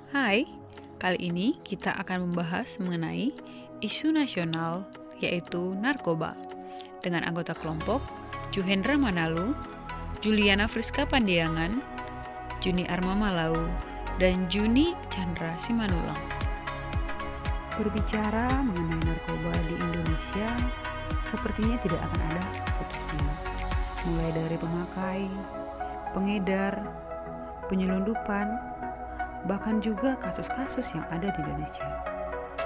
Hai, kali ini kita akan membahas mengenai isu nasional yaitu narkoba dengan anggota kelompok Juhendra Manalu, Juliana Friska Pandiangan, Juni Arma Malau, dan Juni Chandra Simanulang. Berbicara mengenai narkoba di Indonesia, sepertinya tidak akan ada putusnya. Mulai dari pemakai, pengedar, penyelundupan, bahkan juga kasus-kasus yang ada di Indonesia.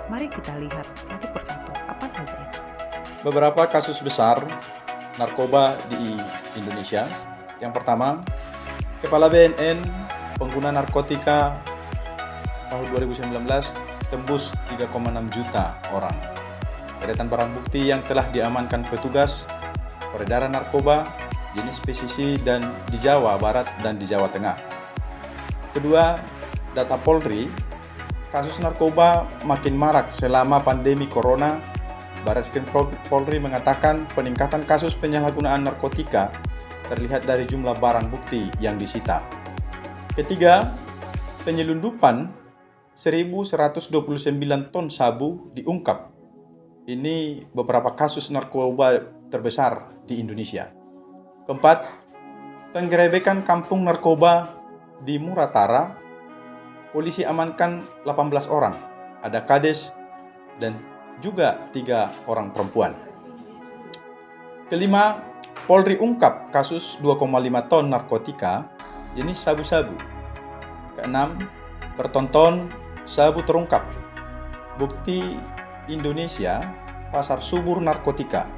Mari kita lihat satu persatu apa saja itu. Beberapa kasus besar narkoba di Indonesia. Yang pertama, Kepala BNN pengguna narkotika tahun 2019 tembus 3,6 juta orang. Deretan barang bukti yang telah diamankan petugas, peredaran narkoba, jenis PCC dan di Jawa Barat dan di Jawa Tengah. Kedua, data Polri, kasus narkoba makin marak selama pandemi Corona. Barreskrim Polri mengatakan peningkatan kasus penyalahgunaan narkotika terlihat dari jumlah barang bukti yang disita. Ketiga, penyelundupan 1.129 ton sabu diungkap. Ini beberapa kasus narkoba terbesar di Indonesia. Keempat, penggerebekan kampung narkoba di Muratara. Polisi amankan 18 orang, ada kades dan juga 3 orang perempuan. Kelima, Polri ungkap kasus 2,5 ton narkotika jenis sabu-sabu. Keenam, bertonton sabu terungkap. Bukti Indonesia, pasar subur narkotika.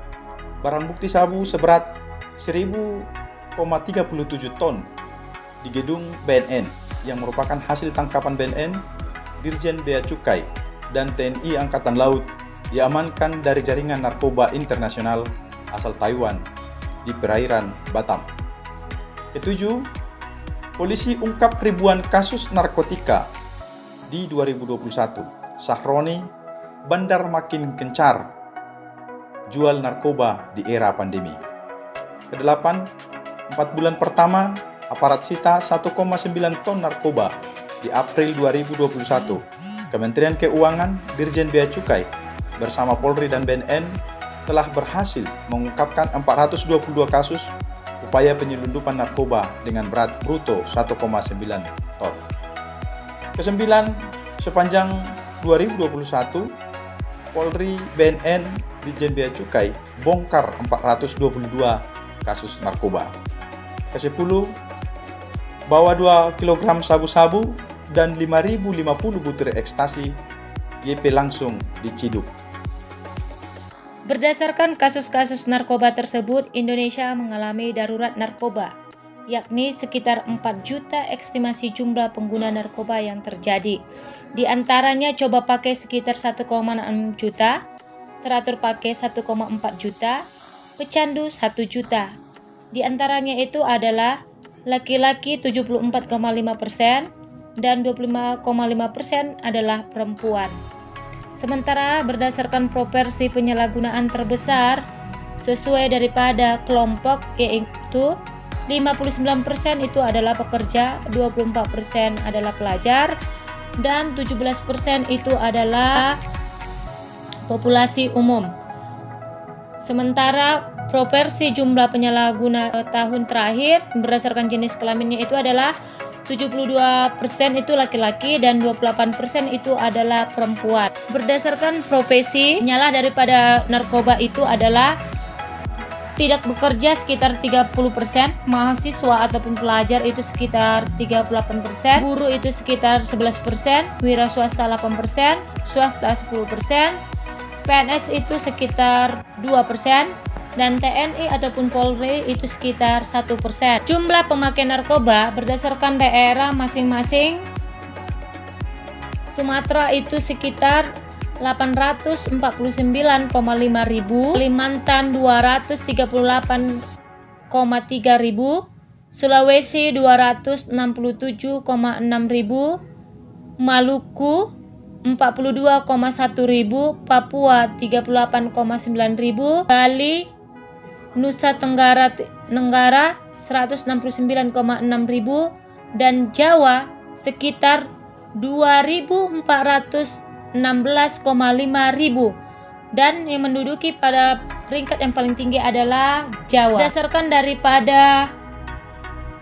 Barang bukti sabu seberat 1.037 ton di gedung BNN yang merupakan hasil tangkapan BNN, Dirjen Bea Cukai, dan TNI Angkatan Laut diamankan dari jaringan narkoba internasional asal Taiwan di perairan Batam. Ketujuh, polisi ungkap ribuan kasus narkotika di 2021. Sahroni, bandar makin gencar jual narkoba di era pandemi. Kedelapan, 4 bulan pertama aparat sita 1,9 ton narkoba di April 2021. Kementerian Keuangan, Dirjen Bea Cukai bersama Polri dan BNN telah berhasil mengungkapkan 422 kasus upaya penyelundupan narkoba dengan berat bruto 1,9 ton. Kesembilan, sepanjang 2021, Polri, BNN, Dirjen Bea Cukai bongkar 422 kasus narkoba. Kesepuluh, bawa 2 kg sabu-sabu dan 5.050 butir ekstasi, YP langsung diciduk. Berdasarkan kasus-kasus narkoba tersebut, Indonesia mengalami darurat narkoba, yakni sekitar 4 juta estimasi jumlah pengguna narkoba yang terjadi. Di antaranya coba pakai sekitar 1,6 juta, teratur pakai 1,4 juta, pecandu 1 juta. Di antaranya itu adalah laki-laki 74,5% dan 25,5% adalah perempuan. Sementara berdasarkan proporsi penyalahgunaan terbesar sesuai daripada kelompok yaitu 59% itu adalah pekerja, 24% adalah pelajar, dan 17% itu adalah populasi umum. Sementara proporsi jumlah penyalahguna tahun terakhir berdasarkan jenis kelaminnya itu adalah 72% itu laki-laki dan 28% itu adalah perempuan. Berdasarkan profesi, penyala daripada narkoba itu adalah tidak bekerja sekitar 30%, mahasiswa ataupun pelajar itu sekitar 38%, buruh itu sekitar 11%, wira swasta 8%, swasta 10%, PNS itu sekitar 2%, dan TNI ataupun Polri itu sekitar 1%. Jumlah pemakai narkoba berdasarkan daerah masing-masing, Sumatera itu sekitar 849,5 ribu, Kalimantan 238,3 ribu, Sulawesi 267,6 ribu, Maluku 42,1 ribu, Papua 38,9 ribu, Bali Nusa Tenggara 169,6 ribu, dan Jawa sekitar 2.416,5 ribu, dan yang menduduki pada peringkat yang paling tinggi adalah Jawa. Berdasarkan daripada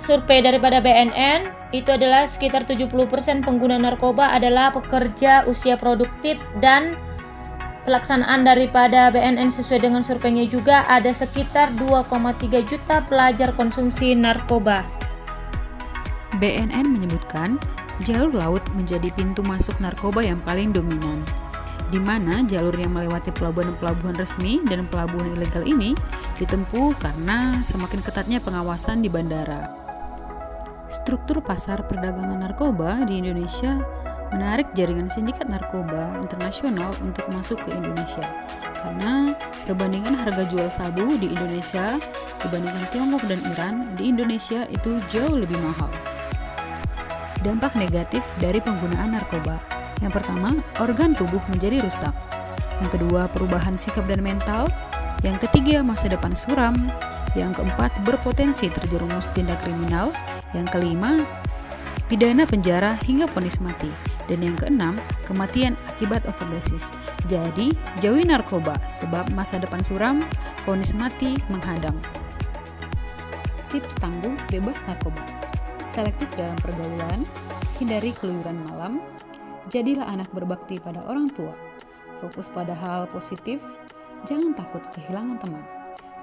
survei daripada BNN, itu adalah sekitar 70% pengguna narkoba adalah pekerja usia produktif, dan pelaksanaan daripada BNN sesuai dengan surveinya juga ada sekitar 2,3 juta pelajar konsumsi narkoba. BNN menyebutkan jalur laut menjadi pintu masuk narkoba yang paling dominan, di mana jalur yang melewati pelabuhan-pelabuhan resmi dan pelabuhan ilegal ini ditempuh karena semakin ketatnya pengawasan di bandara. Struktur pasar perdagangan narkoba di Indonesia menarik jaringan sindikat narkoba internasional untuk masuk ke Indonesia, karena perbandingan harga jual sabu di Indonesia dibandingkan Tiongkok dan Iran, di Indonesia itu jauh lebih mahal. Dampak negatif dari penggunaan narkoba. Yang pertama, organ tubuh menjadi rusak. Yang kedua, perubahan sikap dan mental. Yang ketiga, masa depan suram. Yang keempat, berpotensi terjerumus tindak kriminal. Yang kelima, pidana penjara hingga vonis mati. Dan yang keenam, kematian akibat overdosis. Jadi, jauhi narkoba sebab masa depan suram, vonis mati menghadang. Tips tangguh bebas narkoba. Selektif dalam pergaulan, hindari keluyuran malam, jadilah anak berbakti pada orang tua, fokus pada hal positif, jangan takut kehilangan teman,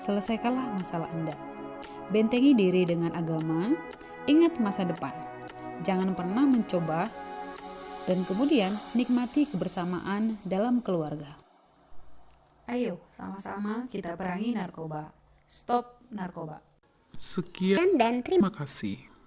selesaikanlah masalah Anda, bentengi diri dengan agama, ingat masa depan, jangan pernah mencoba, dan kemudian nikmati kebersamaan dalam keluarga. Ayo, sama-sama kita perangi narkoba. Stop narkoba. Sekian dan terima kasih.